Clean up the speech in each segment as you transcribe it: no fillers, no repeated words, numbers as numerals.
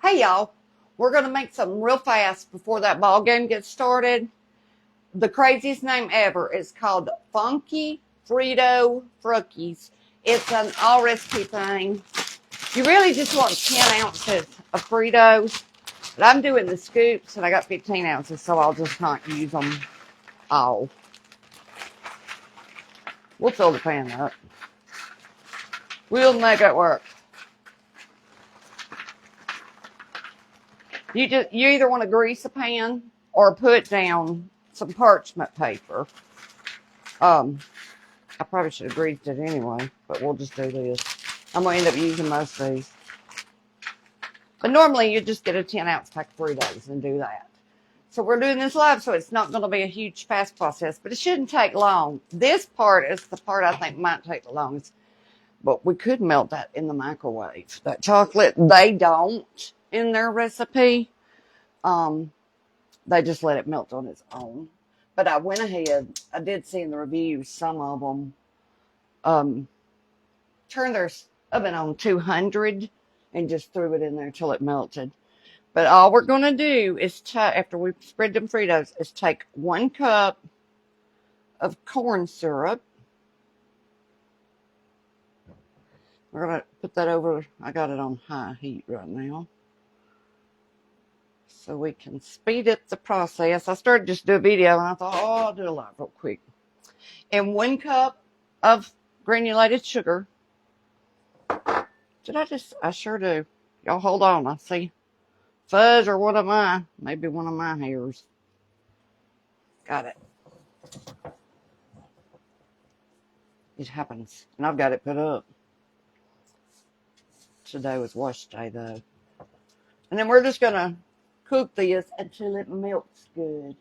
Hey y'all, we're going to make something real fast before that ball game gets started. The craziest name ever is called Funky Frito Frookies. It's an all recipe thing. You really just want 10 ounces of Fritos, but I'm doing the scoops and I got 15 ounces, so I'll just not use them all. We'll fill the pan up. We'll make it work. You either want to grease a pan or put down some parchment paper. I probably should have greased it anyway, but we'll just do this. I'm going to end up using most of these. But normally you just get a 10-ounce pack of Fritos and do that. So we're doing this live, so it's not going to be a huge fast process, but it shouldn't take long. This part is the part I think might take the longest, but we could melt that in the microwave. That chocolate, they don't in their recipe. They just let it melt on its own. But I went ahead, I did see in the reviews, some of them turned their oven on 200 and just threw it in there till it melted. But all we're going to do is, after we spread them Fritos, is take 1 cup of corn syrup. We're going to put that over. I got it on high heat right now, so we can speed up the process. I started just to do a video, and I thought, oh, I'll do a live real quick. And 1 cup of granulated sugar. I sure do. Y'all hold on. I see fuzz or maybe one of my hairs. Got it. It happens. And I've got it put up. Today was wash day, though. And then we're just going to cook this until it melts good.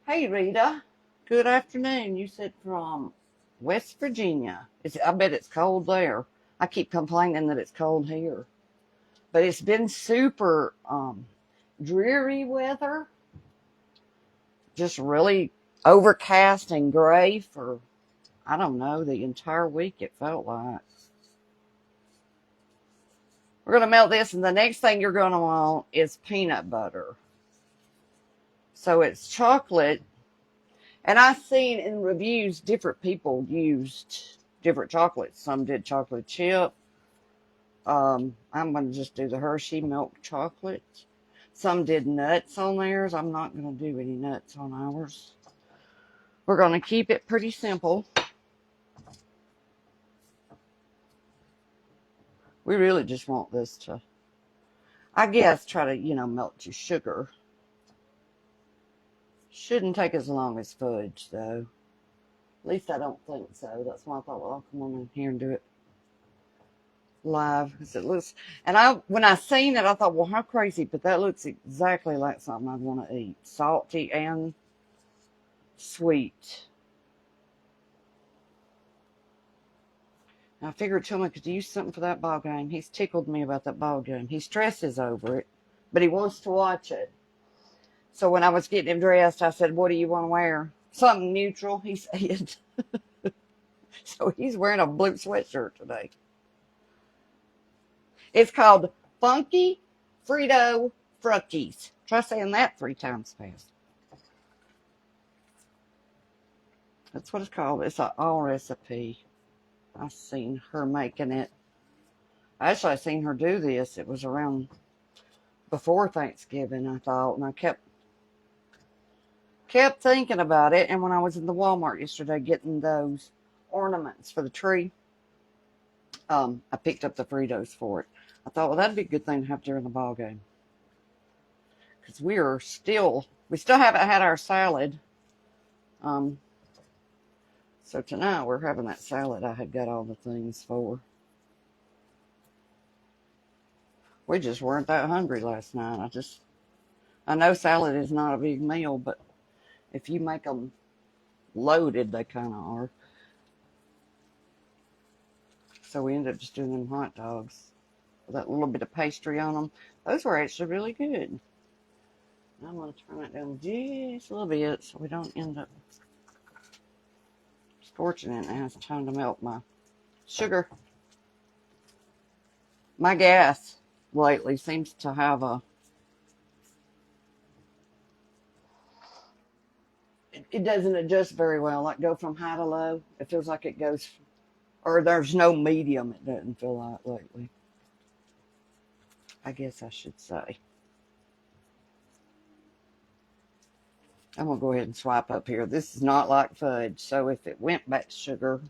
Hey, Rita. Good afternoon. You said from West Virginia. I bet it's cold there. I keep complaining that it's cold here. But it's been super dreary weather. Just really overcast and gray for, I don't know, the entire week it felt like. We're going to melt this, and the next thing you're going to want is peanut butter. So it's chocolate. And I've seen in reviews different people used different chocolates. Some did chocolate chip. I'm going to just do the Hershey milk chocolate. Some did nuts on theirs. I'm not going to do any nuts on ours. We're going to keep it pretty simple. We really just want this to, I guess, try to, melt your sugar. Shouldn't take as long as fudge, though. At least I don't think so. That's why I thought, well, I'll come on in here and do it live. Because it looks, and when I seen it, I thought, well, how crazy, but that looks exactly like something I'd want to eat. Salty and sweet. I figured Tillman could use something for that ball game. He's tickled me about that ball game. He stresses over it, but he wants to watch it. So when I was getting him dressed, I said, what do you want to wear? Something neutral, he said. So he's wearing a blue sweatshirt today. It's called Funky Frito Frookies. Try saying that 3 times fast. That's what it's called. It's an all recipe. I've seen her making it. Actually, I seen her do this. It was around before Thanksgiving, I thought, and I kept thinking about it. And when I was in the Walmart yesterday getting those ornaments for the tree, I picked up the Fritos for it. I thought, well, that'd be a good thing to have during the ball game, because we still haven't had our salad. So tonight we're having that salad I had got all the things for. We just weren't that hungry last night. I know salad is not a big meal, but if you make them loaded, they kind of are. So we ended up just doing them hot dogs with that little bit of pastry on them. Those were actually really good. I'm going to turn it down just a little bit so we don't end up scorching it. Now it's time to melt my sugar. My gas lately seems to have a, it doesn't adjust very well, like go from high to low. It feels like it goes, or there's no medium, it doesn't feel like lately. I guess I should say. I'm going to go ahead and swipe up here. This is not like fudge, so if it went back to sugar,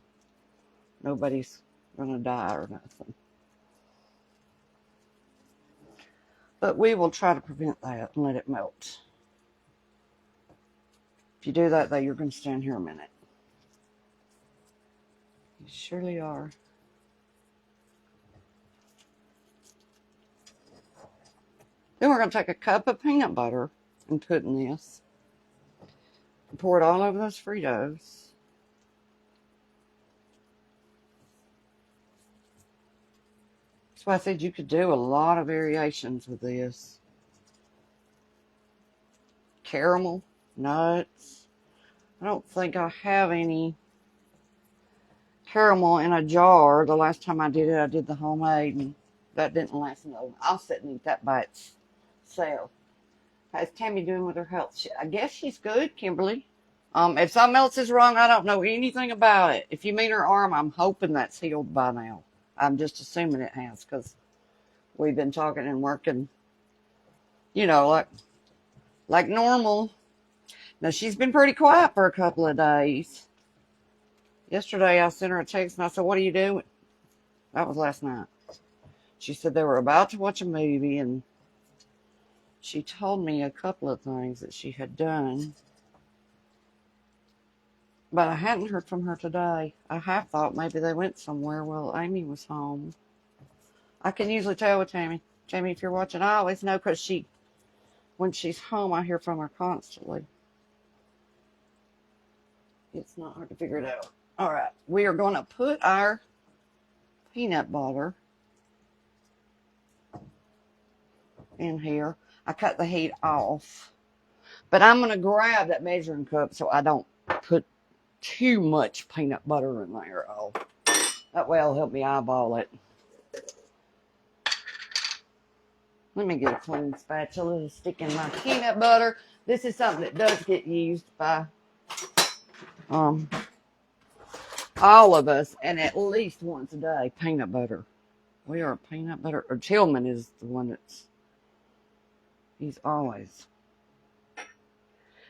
nobody's going to die or nothing. But we will try to prevent that and let it melt. If you do that, though, you're going to stand here a minute. You surely are. Then we're going to take a cup of peanut butter and put in this. And pour it all over those Fritos. That's why I said you could do a lot of variations with this. Caramel, nuts. I don't think I have any caramel in a jar. The last time I did it, I did the homemade, and that didn't last long. I'll sit and eat that by itself. How's Tammy doing with her health? I guess she's good, Kimberly. If something else is wrong, I don't know anything about it. If you mean her arm, I'm hoping that's healed by now. I'm just assuming it has, because we've been talking and working, you know, like normal. Now, she's been pretty quiet for a couple of days. Yesterday, I sent her a text, and I said, what are you doing? That was last night. She said they were about to watch a movie, and she told me a couple of things that she had done. But I hadn't heard from her today. I half thought maybe they went somewhere while Amy was home. I can usually tell with Tammy. Tammy, if you're watching, I always know because when she's home, I hear from her constantly. It's not hard to figure it out. All right, we are going to put our peanut butter in here. I cut the heat off, but I'm going to grab that measuring cup so I don't put too much peanut butter in there. Oh, that way it'll help me eyeball it. Let me get a clean spatula to stick in my peanut butter. This is something that does get used by all of us, and at least once a day, peanut butter. We are peanut butter, or Tillman is the one he's always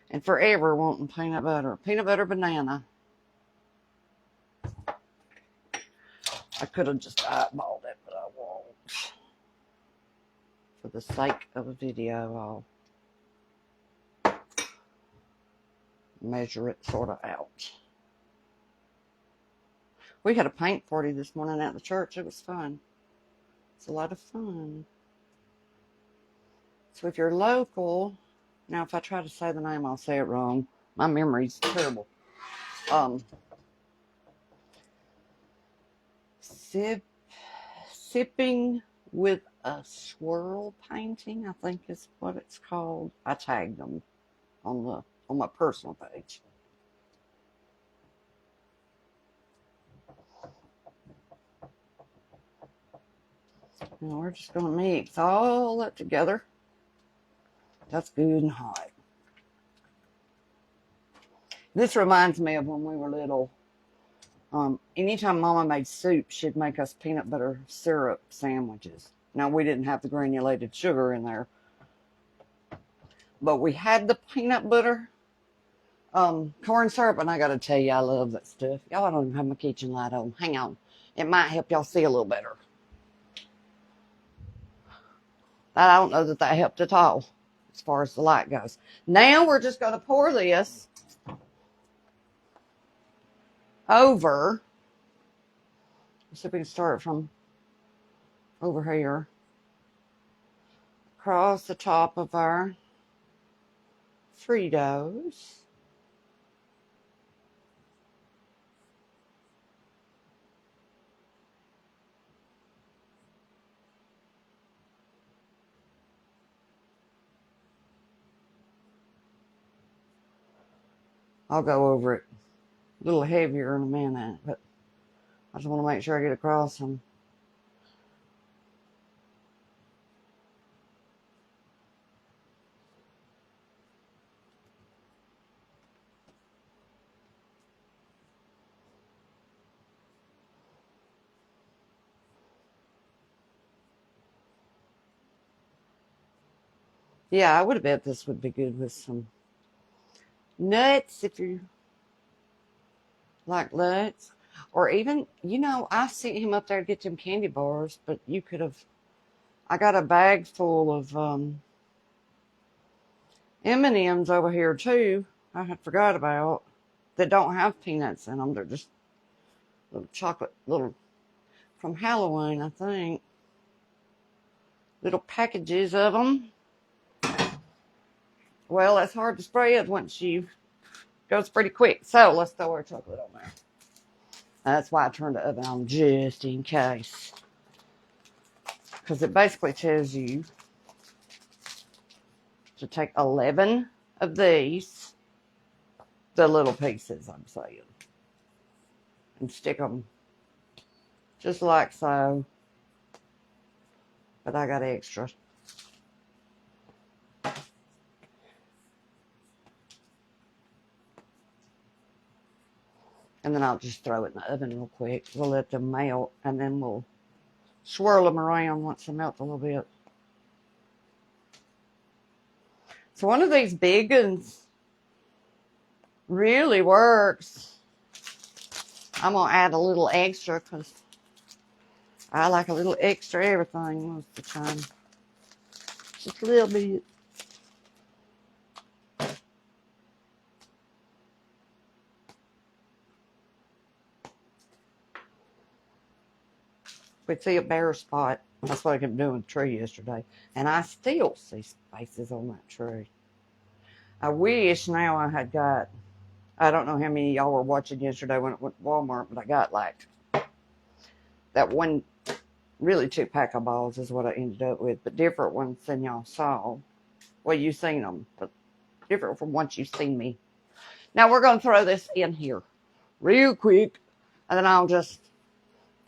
and forever wanting peanut butter. Peanut butter banana. I could have just eyeballed it, but I won't. For the sake of a video, I'll measure it sort of out. We had a paint party this morning at the church. It was fun. It's a lot of fun. So if you're local, now if I try to say the name, I'll say it wrong. My memory's terrible. Sipping with a swirl painting, I think is what it's called. I tagged them on my personal page. Now we're just going to mix all that together. That's good and hot. This reminds me of when we were little. Anytime Mama made soup, she'd make us peanut butter syrup sandwiches. Now, we didn't have the granulated sugar in there, but we had the peanut butter corn syrup, and I got to tell you, I love that stuff. Y'all, I don't even have my kitchen light on. Hang on. It might help y'all see a little better. I don't know that helped at all as far as the light goes. Now we're just going to pour this over. Let's see if we can start from over here. Across the top of our Fritos. I'll go over it a little heavier in a minute, but I just want to make sure I get across them. Yeah, I would have bet this would be good with some nuts if you like nuts. Or even, I sent him up there to get them candy bars, but you could have. I got a bag full of M&Ms over here too. I had forgot about that don't have peanuts in them. They're just little chocolate, little from Halloween, I think. Little packages of them. Well, it's hard to spread once you goes pretty quick. So let's throw our chocolate on there. That's why I turned the oven on just in case. Because it basically tells you to take 11 of these, the little pieces I'm saying, and stick them just like so. But I got extra. And then I'll just throw it in the oven real quick. We'll let them melt, and then we'll swirl them around once they melt a little bit. So one of these big ones really works. I'm going to add a little extra because I like a little extra everything most of the time. Just a little bit. We see a bare spot. That's what I kept doing with the tree yesterday. And I still see spaces on that tree. I wish now I had got, I don't know how many of y'all were watching yesterday when it went to Walmart, but I got like that one, really 2-pack of balls is what I ended up with, but different ones than y'all saw. Well, you seen them, but different from what you've seen me. Now we're going to throw this in here real quick, and then I'll just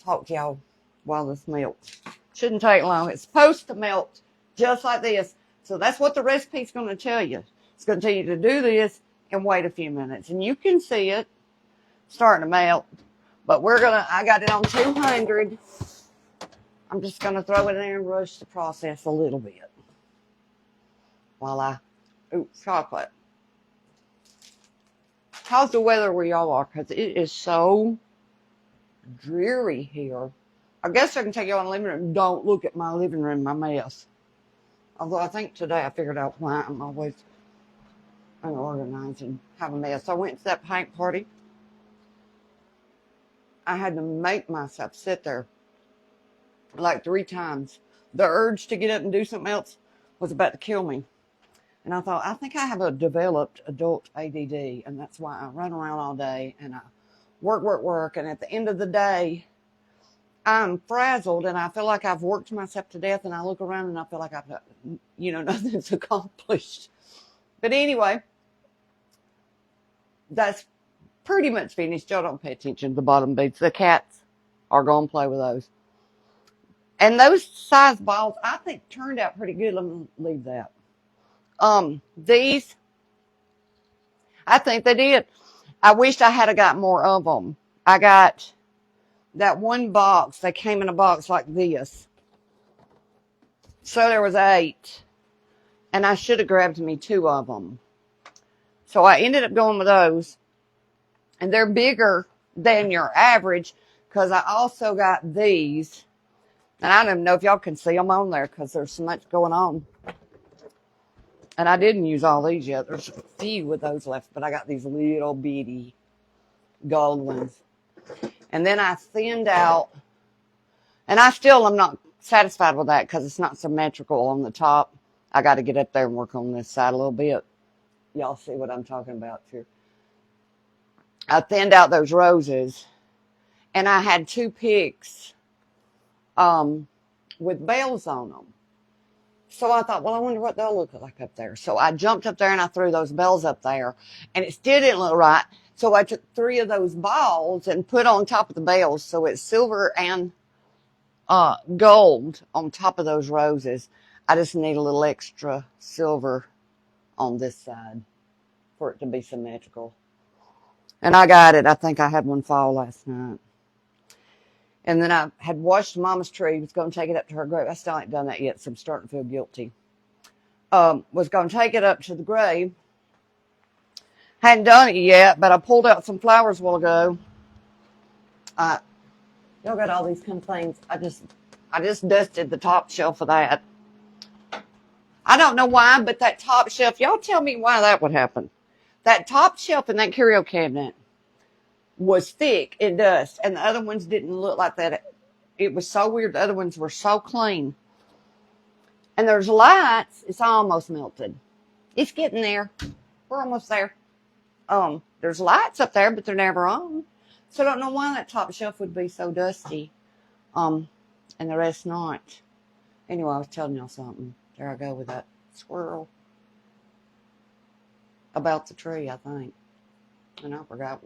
talk to y'all while this melts. Shouldn't take long. It's supposed to melt just like this. So that's what the recipe's going to tell you. It's going to tell you to do this and wait a few minutes. And you can see it starting to melt. But I got it on 200. I'm just going to throw it in there and rush the process a little bit. While chocolate. How's the weather where y'all are? Because it is so dreary here. I guess I can take you on the living room. Don't look at my living room, my mess. Although I think today I figured out why I'm always unorganized and have a mess. I went to that paint party. I had to make myself sit there like 3 times. The urge to get up and do something else was about to kill me. And I thought, I think I have a developed adult ADD, and that's why I run around all day and I work. And at the end of the day, I'm frazzled and I feel like I've worked myself to death, and I look around and I feel like I've, nothing's accomplished. But anyway, that's pretty much finished. Y'all don't pay attention to the bottom beads. The cats are going to play with those. And those size balls, I think, turned out pretty good. Let me leave that. These, I think they did. I wished I had got more of them. I got that one box. They came in a box like this. So there was 8. And I should have grabbed me 2 of them. So I ended up going with those. And they're bigger than your average because I also got these. And I don't even know if y'all can see them on there because there's so much going on. And I didn't use all these yet. There's a few of those left, but I got these little bitty gold ones. And then I thinned out, and I still am not satisfied with that because it's not symmetrical on the top. I got to get up there and work on this side a little bit. Y'all see what I'm talking about here. I thinned out those roses, and I had 2 picks with bells on them. So I thought, well, I wonder what they'll look like up there. So I jumped up there and I threw those bells up there, and it still didn't look right. So I took 3 of those balls and put on top of the bells. So it's silver and gold on top of those roses. I just need a little extra silver on this side for it to be symmetrical. And I got it. I think I had one fall last night. And then I had washed Mama's tree. Was going to take it up to her grave. I still ain't done that yet, so I'm starting to feel guilty. was going to take it up to the grave. Hadn't done it yet, but I pulled out some flowers a while ago. Y'all got all these kind of things. I just dusted the top shelf of that. I don't know why, but that top shelf, y'all tell me why that would happen. That top shelf in that curio cabinet was thick in dust, and the other ones didn't look like that. It was so weird. The other ones were so clean. And there's lights. It's almost melted. It's getting there. We're almost there. There's lights up there, but they're never on. So I don't know why that top shelf would be so dusty. And the rest not. Anyway, I was telling y'all something. There I go with that squirrel. About the tree, I think. And I forgot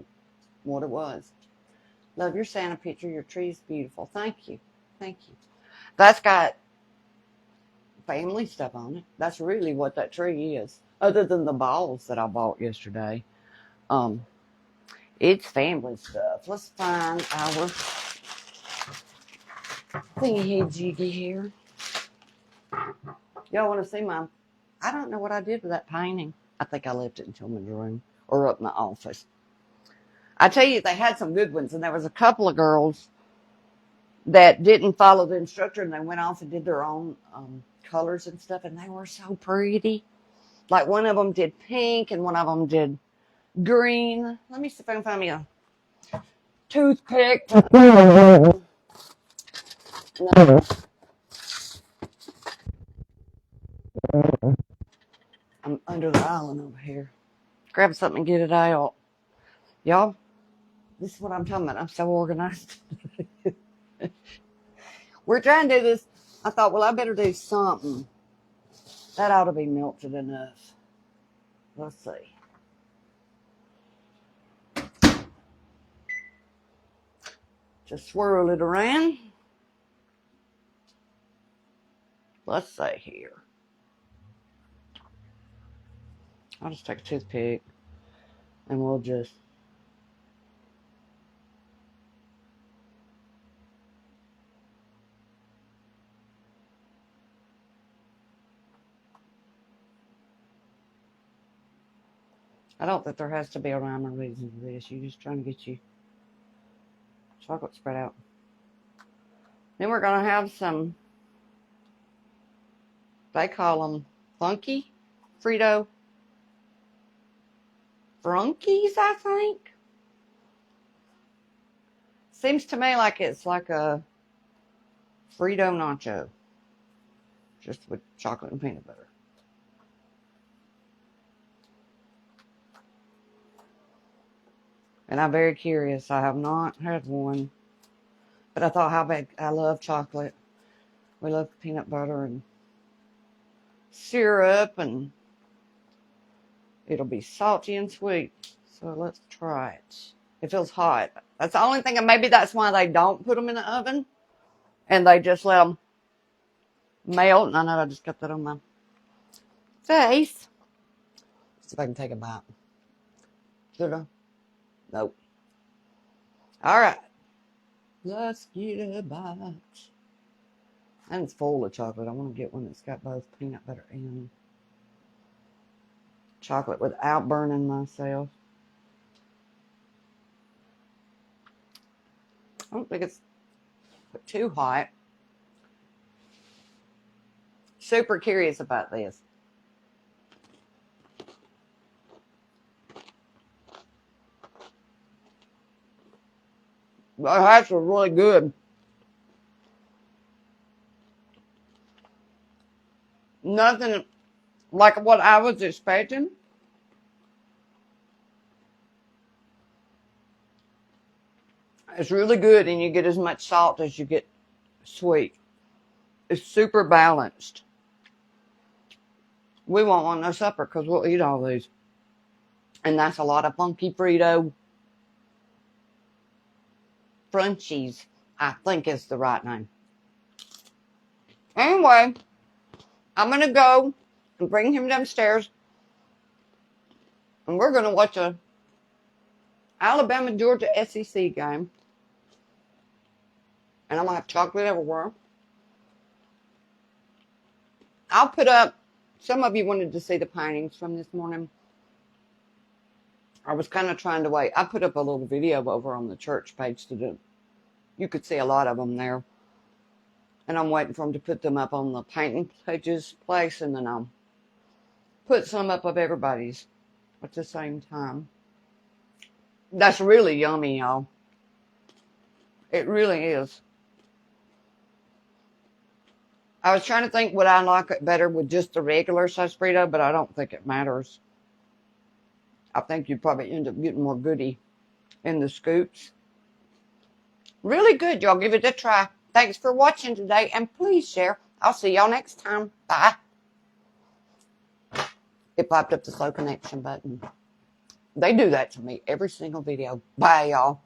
what it was. Love your Santa picture. Your tree's beautiful. Thank you. Thank you. That's got family stuff on it. That's really what that tree is. Other than the balls that I bought yesterday. It's family stuff. Let's find our thingy-jiggy here. Y'all want to see my... I don't know what I did with that painting. I think I left it in Tillman's room or up in my office. I tell you, they had some good ones, and there was a couple of girls that didn't follow the instructor, and they went off and did their own colors and stuff, and they were so pretty. Like one of them did pink, and one of them did green. Let me see if I can find me a toothpick. No. I'm under the island over here. Grab something and get it out. Y'all, this is what I'm talking about. I'm so organized. We're trying to do this. I thought, well, I better do something. That ought to be melted enough. Let's see. Just swirl it around. Let's see here. I'll just take a toothpick and we'll just... I don't think there has to be a rhyme or reason for this. You're just trying to get you chocolate spread out. Then we're going to have some, they call them funky Frito Frunkies, I think. Seems to me like it's like a Frito nacho, just with chocolate and peanut butter. And I'm very curious. I have not had one. But I thought how bad I love chocolate. We love peanut butter and syrup, and it'll be salty and sweet. So let's try it. It feels hot. That's the only thing, and maybe that's why they don't put them in the oven. And they just let them melt. And I know I just got that on my face. Let's see if I can take a bite. Should I? Nope. All right. Let's get a bite. And it's full of chocolate. I want to get one that's got both peanut butter and chocolate without burning myself. I don't think it's too hot. Super curious about this. The hash was really good. Nothing like what I was expecting. It's really good, and you get as much salt as you get sweet. It's super balanced. We won't want no supper because we'll eat all these. And that's a lot of funky Frito Frunchies, I think is the right name. Anyway, I'm going to go and bring him downstairs. And we're going to watch a Alabama-Georgia SEC game. And I'm going to have chocolate everywhere. I'll put up Some of you wanted to see the paintings from this morning. I was kind of trying to wait. I put up a little video over on the church page to do. You could see a lot of them there. And I'm waiting for them to put them up on the painting pages place, and then I'll put some up of everybody's at the same time. That's really yummy, y'all. It really is. I was trying to think, would I like it better with just the regular size Frito, but I don't think it matters. I think you'd probably end up getting more goody in the scoops. Really good. Y'all give it a try. Thanks for watching today, and please share. I'll see y'all next time. Bye. It popped up the slow connection button. They do that to me every single video. Bye, y'all.